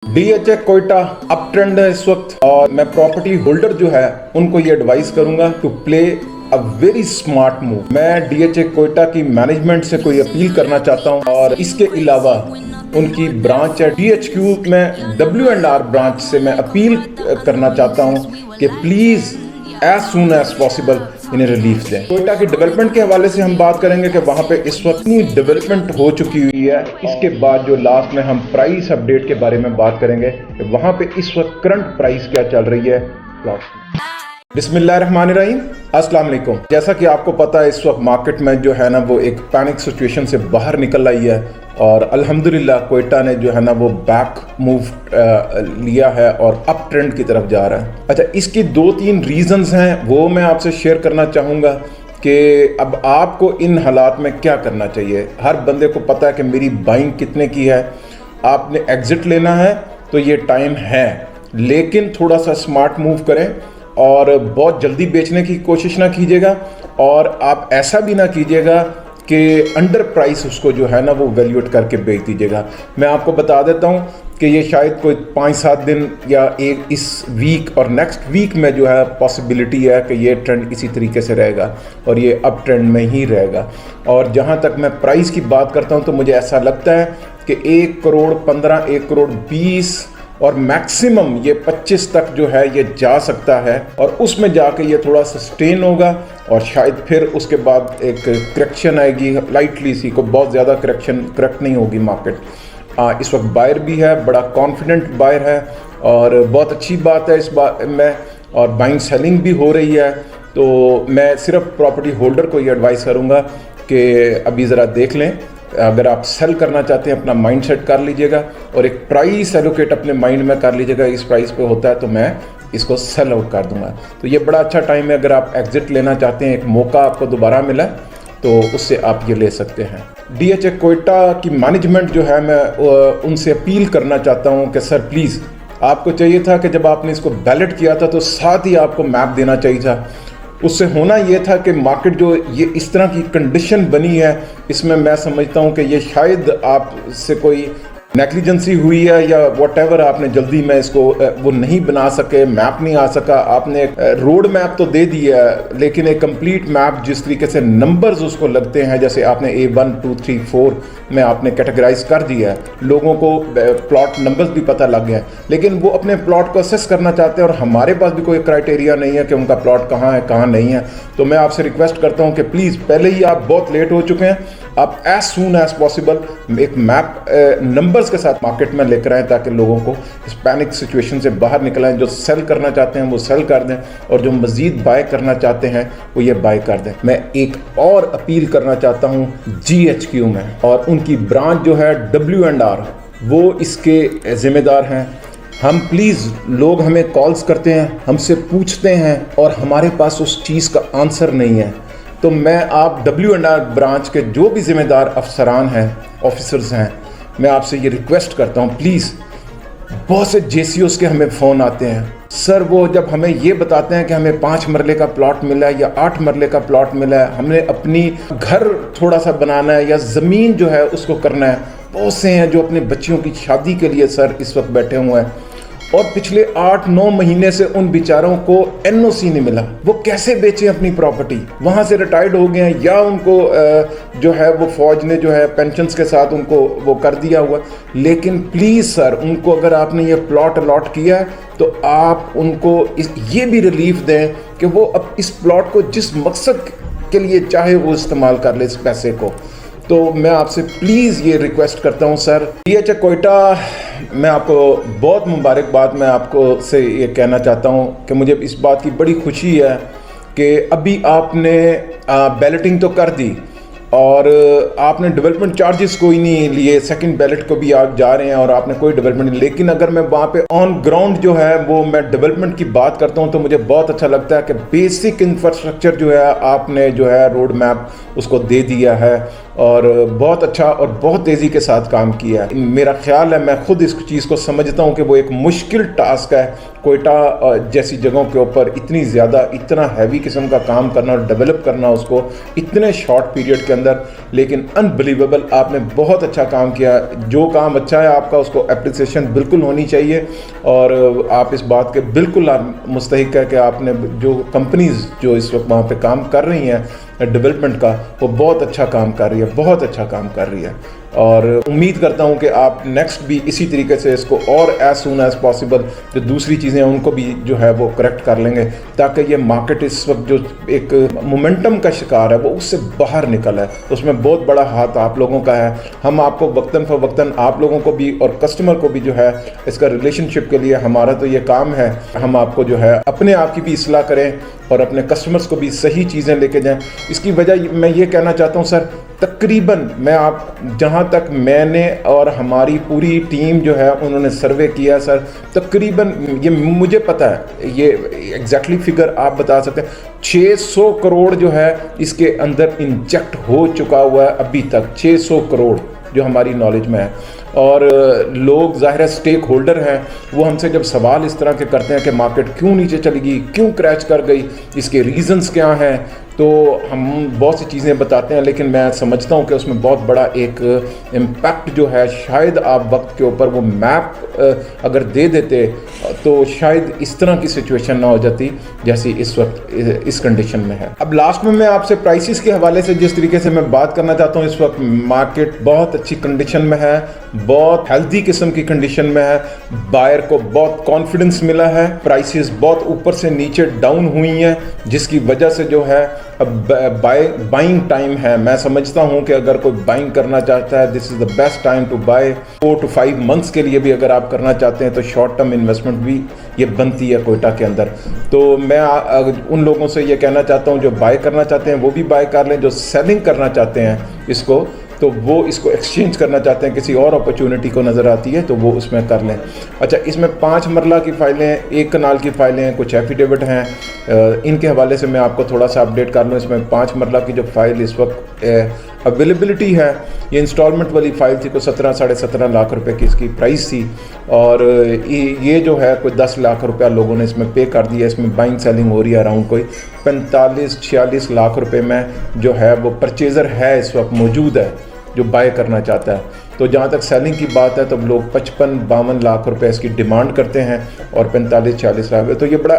DHA Quetta up trend है इस वक्त, और मैं प्रॉपर्टी होल्डर जो है उनको ये एडवाइस करूंगा to play a very smart move. मैं डीएचए कोयटा की मैनेजमेंट से कोई अपील करना चाहता हूं, और इसके अलावा उनकी ब्रांच है डीएचक्यू में W&R ब्रांच से मैं अपील करना चाहता हूं कि please as soon as possible इन्हें रिलीफ दें। कोयटा की डेवलपमेंट के हवाले से हम बात करेंगे कि वहाँ पे इस वक्त इतनी डेवलपमेंट हो चुकी हुई है। इसके बाद जो लास्ट में हम प्राइस अपडेट के बारे में बात करेंगे कि वहाँ पे इस वक्त करंट प्राइस क्या चल रही है प्लॉट्स में। बिस्मिल्लाहिर्रहमानिर्रहीम, अस्सलाम वालेकुम। जैसा कि आपको पता है इस वक्त मार्केट में जो है ना वो एक पैनिक सिचुएशन से बाहर निकल आई है, और अल्हम्दुलिल्लाह कोयटा ने जो है ना वो बैक मूव लिया है और अप ट्रेंड की तरफ जा रहा है। अच्छा, इसकी 2-3 रीजंस हैं, वो मैं आपसे शेयर करना चाहूँगा कि अब आपको इन हालात में क्या करना चाहिए। हर बंदे को पता है कि मेरी बाइंग कितने की है, आपने एग्जिट लेना है तो ये टाइम है, लेकिन थोड़ा सा स्मार्ट मूव करें और बहुत जल्दी बेचने की कोशिश ना कीजिएगा, और आप ऐसा भी ना कीजिएगा कि अंडर प्राइस उसको जो है ना वो वैल्यूएट करके बेच दीजिएगा। मैं आपको बता देता हूँ कि ये शायद कोई 5-7 दिन या एक इस वीक और नेक्स्ट वीक में जो है पॉसिबिलिटी है कि ये ट्रेंड इसी तरीके से रहेगा और ये अप ट्रेंड में ही रहेगा। और जहाँ तक मैं प्राइस की बात करता हूँ तो मुझे ऐसा लगता है कि 1 करोड़ 15, 1 करोड़ 20 और मैक्सिमम ये 25 तक जो है ये जा सकता है, और उसमें जाके ये थोड़ा सस्टेन होगा और शायद फिर उसके बाद एक करेक्शन आएगी लाइटली सी को, बहुत ज़्यादा करेक्ट नहीं होगी मार्केट। इस वक्त बायर भी है, बड़ा कॉन्फिडेंट बायर है और बहुत अच्छी बात है इस बात में, और बाइंग सेलिंग भी हो रही है। तो मैं सिर्फ प्रॉपर्टी होल्डर को ये एडवाइस करूँगा कि अभी ज़रा देख लें। अगर आप सेल करना चाहते हैं अपना माइंड सेट कर लीजिएगा और एक प्राइस एलोकेट अपने माइंड में कर लीजिएगा, इस प्राइस पे होता है तो मैं इसको सेल आउट कर दूंगा। तो ये बड़ा अच्छा टाइम है, अगर आप एग्जिट लेना चाहते हैं, एक मौका आपको दोबारा मिला तो उससे आप ये ले सकते हैं। डीएचए कोयटा की मैनेजमेंट जो है, मैं उनसे अपील करना चाहता हूँ कि सर प्लीज़, आपको चाहिए था कि जब आपने इसको बैलेट किया था तो साथ ही आपको मैप देना चाहिए था। उससे होना ये था कि मार्केट जो ये इस तरह की कंडीशन बनी है, इसमें मैं समझता हूँ कि ये शायद आपसे कोई नेग्लिजेंसी हुई है या व्हाटएवर, आपने जल्दी में इसको वो नहीं बना सके, मैप नहीं आ सका। आपने रोड मैप तो दे दिया है, लेकिन एक कंप्लीट मैप जिस तरीके से नंबर्स उसको लगते हैं, जैसे आपने A1, 2, 3, 4 में आपने कैटेगराइज कर दिया है, लोगों को प्लॉट नंबर्स भी पता लग गए हैं, लेकिन वो अपने प्लॉट को असेस करना चाहते हैं और हमारे पास भी कोई क्राइटेरिया नहीं है कि उनका प्लॉट कहाँ है कहाँ नहीं है। तो मैं आपसे रिक्वेस्ट करता हूँ कि प्लीज़, पहले ही आप बहुत लेट हो चुके हैं, आप एज सून एज पॉसिबल एक मैप नंबर्स के साथ मार्केट में लेकर आएँ ताकि लोगों को इस पैनिक सिचुएशन से बाहर निकल आएँ। जो सेल करना चाहते हैं वो सेल कर दें, और जो मज़ीद बाय करना चाहते हैं वो ये बाय कर दें। मैं एक और अपील करना चाहता हूँ GHQ में, और उनकी ब्रांच जो है W&R, वो इसके ज़िम्मेदार हैं। हम प्लीज़, लोग हमें कॉल्स करते हैं, हमसे पूछते हैं और हमारे पास उस चीज़ का आंसर नहीं है। तो मैं आप W&R ब्रांच के जो भी ज़िम्मेदार अफसरान हैं, ऑफिसर्स हैं, मैं आपसे ये रिक्वेस्ट करता हूँ प्लीज़। बहुत से JCOs के हमें फ़ोन आते हैं सर, वो जब हमें ये बताते हैं कि हमें 5 मरले का प्लॉट मिला है या 8 मरले का प्लॉट मिला है, हमने अपनी घर थोड़ा सा बनाना है या ज़मीन जो है उसको करना है। बहुत से हैं जो अपने बच्चियों की शादी के लिए सर इस वक्त बैठे हुए हैं, और पिछले 8-9 महीने से उन बेचारों को NOC नहीं मिला। वो कैसे बेचें अपनी प्रॉपर्टी? वहाँ से रिटायर्ड हो गए हैं, या उनको जो है वो फौज ने जो है पेंशन्स के साथ उनको वो कर दिया हुआ। लेकिन प्लीज़ सर, उनको अगर आपने ये प्लॉट अलॉट किया है तो आप उनको ये भी रिलीफ दें कि वो अब इस प्लॉट को जिस मकसद के लिए चाहे वो इस्तेमाल कर ले इस पैसे को। तो मैं आपसे प्लीज़ ये रिक्वेस्ट करता हूँ सर। डीएचए कोयटा, मैं आपको बहुत मुबारकबाद मैं आपको से ये कहना चाहता हूँ कि मुझे इस बात की बड़ी खुशी है कि अभी आपने बैलेटिंग तो कर दी और आपने डेवलपमेंट चार्जेस कोई नहीं लिए, सेकंड बैलेट को भी आप जा रहे हैं और आपने कोई डेवलपमेंट नहीं। लेकिन अगर मैं वहाँ पे ऑन ग्राउंड जो है वो मैं डेवलपमेंट की बात करता हूँ तो मुझे बहुत अच्छा लगता है कि बेसिक इंफ्रास्ट्रक्चर जो है आपने जो है रोड मैप उसको दे दिया है, और बहुत अच्छा और बहुत तेज़ी के साथ काम किया है। मेरा ख्याल है, मैं खुद इस चीज़ को समझता हूँ कि वो एक मुश्किल टास्क है कोयटा जैसी जगहों के ऊपर इतनी ज़्यादा इतना हैवी किस्म का काम करना और डेवलप करना उसको इतने शॉर्ट पीरियड के अंदर, लेकिन अनबिलीवेबल आपने बहुत अच्छा काम किया। जो काम अच्छा है आपका उसको अप्रिसिएशन बिल्कुल होनी चाहिए और आप इस बात के बिल्कुल आप मुस्तहिक है कि आपने जो कंपनीज़ जो इस वक्त वहाँ पे काम कर रही हैं डेवलपमेंट का, वो बहुत अच्छा काम कर रही है, बहुत अच्छा काम कर रही है। और उम्मीद करता हूँ कि आप नेक्स्ट भी इसी तरीके से इसको और एज सून एज पॉसिबल जो दूसरी चीज़ें हैं उनको भी जो है वो करेक्ट कर लेंगे, ताकि ये मार्केट इस वक्त जो एक मोमेंटम का शिकार है वो उससे बाहर निकल है। उसमें बहुत बड़ा हाथ आप लोगों का है। हम आपको वक्तन फ़वक्तन आप लोगों को भी और कस्टमर को भी जो है इसका रिलेशनशिप के लिए हमारा तो ये काम है, हम आपको जो है अपने आप की भी इस्लाह करें और अपने कस्टमर्स को भी सही चीज़ें लेके जाएं। इसकी वजह मैं ये कहना चाहता हूँ सर, तकरीबन मैं आप जहाँ तक मैंने और हमारी पूरी टीम जो है उन्होंने सर्वे किया सर, तकरीबन ये मुझे पता है, ये एग्जैक्टली फिगर आप बता सकते हैं, 600 करोड़ जो है इसके अंदर इंजेक्ट हो चुका हुआ है अभी तक, 600 करोड़ जो हमारी नॉलेज में है। और लोग ज़ाहिर है स्टेक होल्डर हैं, वो हमसे जब सवाल इस तरह के करते हैं कि मार्केट क्यों नीचे चली गई, क्यों क्रैश कर गई, इसके रीज़न्स क्या हैं, तो हम बहुत सी चीज़ें बताते हैं, लेकिन मैं समझता हूँ कि उसमें बहुत बड़ा एक इम्पैक्ट जो है, शायद आप वक्त के ऊपर वो मैप अगर दे देते तो शायद इस तरह की सिचुएशन ना हो जाती जैसी इस वक्त इस कंडीशन में है। अब लास्ट में मैं आपसे प्राइसेस के हवाले से जिस तरीके से मैं बात करना चाहता हूँ, इस वक्त मार्केट बहुत अच्छी कंडीशन में है, बहुत हेल्दी किस्म की कंडीशन में है, बायर को बहुत कॉन्फिडेंस मिला है, प्राइसेस बहुत ऊपर से नीचे डाउन हुई हैं, जिसकी वजह से जो है अब बाइंग टाइम है। मैं समझता हूं कि अगर कोई बाइंग करना चाहता है, this is the best time to buy. 4 to 5 months के लिए भी अगर आप करना चाहते हैं तो शॉर्ट टर्म इन्वेस्टमेंट भी ये बनती है कोयटा के अंदर। तो मैं उन लोगों से ये कहना चाहता हूं जो बाय करना चाहते हैं वो भी बाय कर लें, जो सेलिंग करना चाहते हैं इसको तो वो इसको एक्सचेंज करना चाहते हैं, किसी और अपॉर्चुनिटी को नज़र आती है तो वो उसमें कर लें। अच्छा, इसमें 5 मरला की फ़ाइलें हैं, 1 कनाल की फ़ाइलें हैं, कुछ एफिडेविट हैं, इनके हवाले से मैं आपको थोड़ा सा अपडेट कर लूँ। इसमें 5 मरला की जो फ़ाइल इस वक्त अवेलेबिलिटी है, ये इंस्टॉलमेंट वाली फ़ाइल थी, कोई 17 साढ़े 17 लाख रुपए की इसकी प्राइस थी, और ये जो है कोई 10 लाख रुपया लोगों ने इसमें पे कर दिया। इसमें बाइंग सेलिंग हो रही है अराउंड कोई 45-46 लाख रुपए में जो है वो परचेज़र है इस वक्त मौजूद है जो बाय करना चाहता है। तो जहाँ तक सेलिंग की बात है तो लोग 55-52 लाख रुपए इसकी डिमांड करते हैं और 45-46 लाख, तो ये बड़ा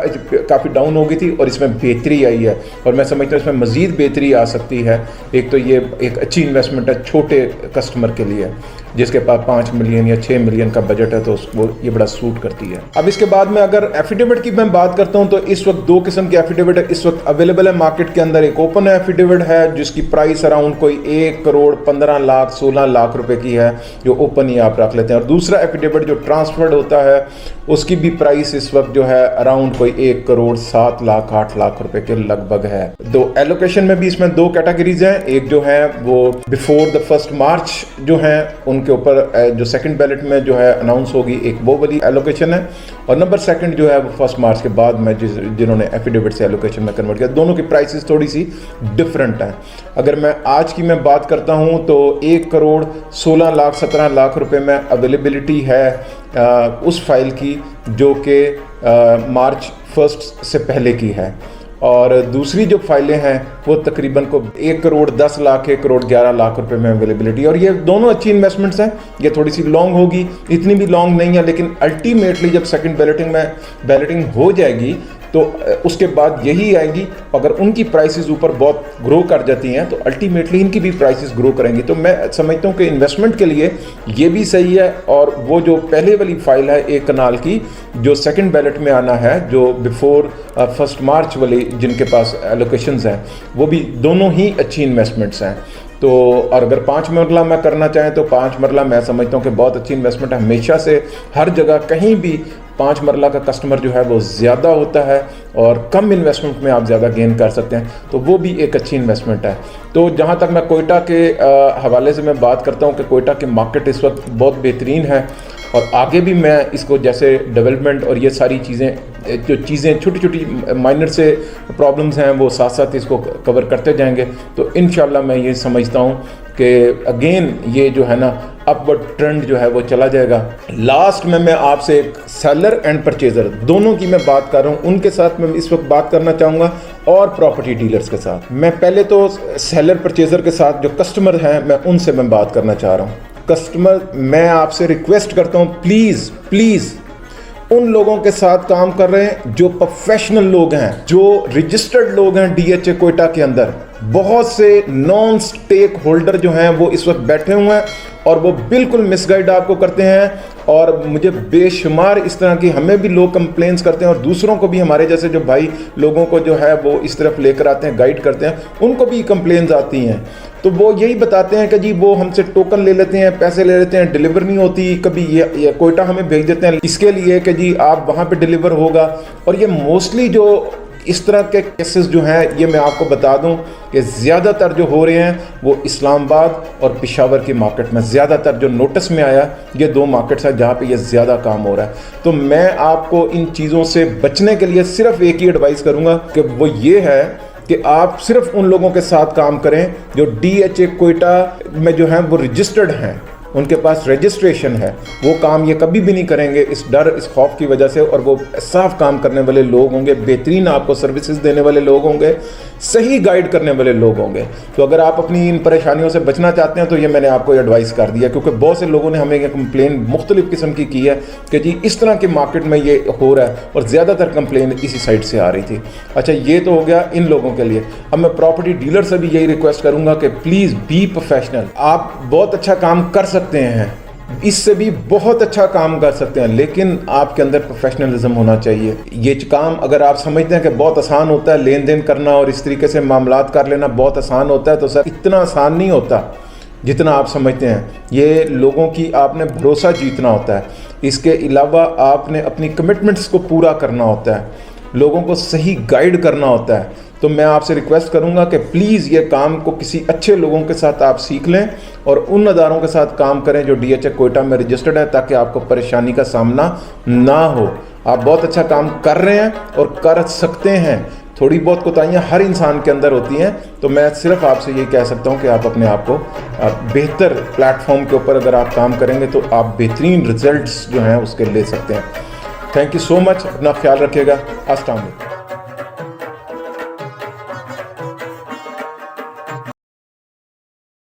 काफ़ी डाउन हो गई थी और इसमें बेहतरी आई है और मैं समझता हूँ इसमें मज़ीद बेहतरी आ सकती है। एक तो ये एक अच्छी इन्वेस्टमेंट है छोटे कस्टमर के लिए जिसके पास 5 मिलियन या 6 मिलियन का बजट है, तो उसको ये बड़ा सूट करती है। अब इसके बाद में अगर एफिडेविट की मैं बात करता हूँ तो इस वक्त 2 किस्म के एफिडेविट इस वक्त अवेलेबल है मार्केट के अंदर। एक ओपन एफिडेविट है जिसकी प्राइस अराउंड कोई 1 करोड़ 15 लाख 16 लाख रुपए की है, जो ओपन ही आप रख लेते हैं, और दूसरा एफिडेविट जो ट्रांसफर्ड होता है उसकी भी प्राइस इस वक्त जो है अराउंड कोई 1 करोड़ 7 लाख 8 लाख रुपए के लगभग है। तो एलोकेशन में भी इसमें 2 कैटेगरीज हैं, एक जो है वो बिफोर द 1 मार्च जो है उनके ऊपर जो सेकंड बैलेट में जो है अनाउंस होगी, एक वो वाली एलोकेशन है, और नंबर 2 जो है वो 1 मार्च के बाद में जिन्होंने एफिडेविट से एलोकेशन में कन्वर्ट किया। दोनों की प्राइसेस थोड़ी सी डिफरेंट है। अगर मैं आज की मैं बात करता हूं तो 1 करोड़ 16 लाख 17 लाख रुपए में अवेलेबिलिटी है उस फाइल की जो कि मार्च 1 से पहले की है, और दूसरी जो फाइलें हैं वो तकरीबन को 1 करोड़ 10 लाख 1 करोड़ 11 लाख रुपए में अवेलेबिलिटी, और ये दोनों अच्छी इन्वेस्टमेंट्स हैं। ये थोड़ी सी लॉन्ग होगी, इतनी भी लॉन्ग नहीं है, लेकिन अल्टीमेटली जब सेकंड बैलेटिंग हो जाएगी तो उसके बाद यही आएगी। अगर उनकी प्राइसेस ऊपर बहुत ग्रो कर जाती हैं तो अल्टीमेटली इनकी भी प्राइसेस ग्रो करेंगी। तो मैं समझता हूँ कि इन्वेस्टमेंट के लिए ये भी सही है, और वो जो पहले वाली फाइल है 1 कनाल की जो सेकंड बैलेट में आना है, जो बिफोर 1 मार्च वाली जिनके पास एलोकेशंस हैं, वो भी दोनों ही अच्छी इन्वेस्टमेंट्स हैं। तो और अगर 5 मरला मैं करना चाहें तो 5 मरला मैं समझता हूँ कि बहुत अच्छी इन्वेस्टमेंट है। हमेशा से हर जगह कहीं भी 5 मरला का कस्टमर जो है वो ज़्यादा होता है और कम इन्वेस्टमेंट में आप ज़्यादा गेन कर सकते हैं, तो वो भी एक अच्छी इन्वेस्टमेंट है। तो जहाँ तक मैं कोयटा के हवाले से मैं बात करता हूँ कि कोयटा की मार्केट इस वक्त बहुत बेहतरीन है, और आगे भी मैं इसको जैसे डेवलपमेंट और ये सारी चीज़ें छोटी छोटी माइनर से प्रॉब्लम्स हैं वो साथ साथ इसको कवर करते जाएंगे। तो इंशाल्लाह मैं ये समझता हूँ कि अगेन ये जो है ना अपवर्ड ट्रेंड जो है वो चला जाएगा। लास्ट में मैं आपसे एक सेलर एंड परचेजर दोनों की मैं बात कर रहा हूँ, उनके साथ मैं इस वक्त बात करना चाहूँगा और प्रॉपर्टी डीलर्स के साथ। मैं पहले तो सेलर परचेजर के साथ जो कस्टमर हैं मैं उनसे मैं बात करना चाह रहा हूँ। कस्टमर, मैं आपसे रिक्वेस्ट करता हूँ प्लीज़ प्लीज़ उन लोगों के साथ काम कर रहे हैं जो प्रोफेशनल लोग हैं, जो रजिस्टर्ड लोग हैं डीएचए कोयटा के अंदर। बहुत से नॉन स्टेक होल्डर जो हैं वो इस वक्त बैठे हुए हैं और वो बिल्कुल मिसगाइड आपको करते हैं, और मुझे बेशुमार इस तरह की हमें भी लोग कंप्लेंट्स करते हैं और दूसरों को भी, हमारे जैसे जो भाई लोगों को जो है वो इस तरफ लेकर आते हैं, गाइड करते हैं, उनको भी कंप्लेंट्स आती हैं। तो वो यही बताते हैं कि जी वो हमसे टोकन ले लेते हैं, पैसे ले लेते हैं, डिलीवर नहीं होती, कभी ये कोयटा हमें भेज देते हैं इसके लिए कि जी आप वहाँ पे डिलीवर होगा। और ये मोस्टली जो इस तरह के केसेस जो हैं, ये मैं आपको बता दूं कि ज़्यादातर जो हो रहे हैं वो इस्लामाबाद और पेशावर की मार्केट में, ज़्यादातर जो नोटिस में आया ये 2 मार्केट्स हैं जहाँ पे ये ज़्यादा काम हो रहा है। तो मैं आपको इन चीज़ों से बचने के लिए सिर्फ एक ही एडवाइस करूँगा कि वो ये है कि आप सिर्फ उन लोगों के साथ काम करें जो डीएचए कोयटा में जो हैं वो रजिस्टर्ड हैं, उनके पास रजिस्ट्रेशन है। वो काम ये कभी भी नहीं करेंगे इस डर, इस खौफ की वजह से, और वो साफ काम करने वाले लोग होंगे, बेहतरीन आपको सर्विसेज देने वाले लोग होंगे, सही गाइड करने वाले लोग होंगे। तो अगर आप अपनी इन परेशानियों से बचना चाहते हैं तो ये मैंने आपको एडवाइस कर दिया, क्योंकि बहुत से लोगों ने हमें ये कंप्लेन मुख्तलिफ किस्म की है कि जी इस तरह के मार्केट में ये हो रहा है, और ज़्यादातर कंप्लेन इसी साइड से आ रही थी। अच्छा, ये तो हो गया इन लोगों के लिए। अब मैं प्रॉपर्टी डीलर से भी यही रिक्वेस्ट करूँगा कि प्लीज़ बी प्रोफेशनल। आप बहुत अच्छा काम कर सकते हैं, इससे भी बहुत अच्छा काम कर सकते हैं, लेकिन आपके अंदर प्रोफेशनलिज्म होना चाहिए। ये काम अगर आप समझते हैं कि बहुत आसान होता है लेन देन करना और इस तरीके से मामलात कर लेना बहुत आसान होता है, तो सर इतना आसान नहीं होता जितना आप समझते हैं। ये लोगों की आपने भरोसा जीतना होता है, इसके अलावा आपने अपनी कमिटमेंट्स को पूरा करना होता है, लोगों को सही गाइड करना होता है। तो मैं आपसे रिक्वेस्ट करूंगा कि प्लीज़ ये काम को किसी अच्छे लोगों के साथ आप सीख लें और उन अदारों के साथ काम करें जो डीएचए कोयटा में रजिस्टर्ड है, ताकि आपको परेशानी का सामना ना हो। आप बहुत अच्छा काम कर रहे हैं और कर सकते हैं। थोड़ी बहुत कोताहियाँ हर इंसान के अंदर होती हैं, तो मैं सिर्फ आपसे यही कह सकता हूँ कि आप अपने आप को बेहतर प्लेटफॉर्म के ऊपर अगर आप काम करेंगे तो आप बेहतरीन रिजल्ट्स जो हैं उसके ले सकते हैं। थैंक यू सो मच, अपना ख्याल रखिएगा। अस्सलाम वालेकुम।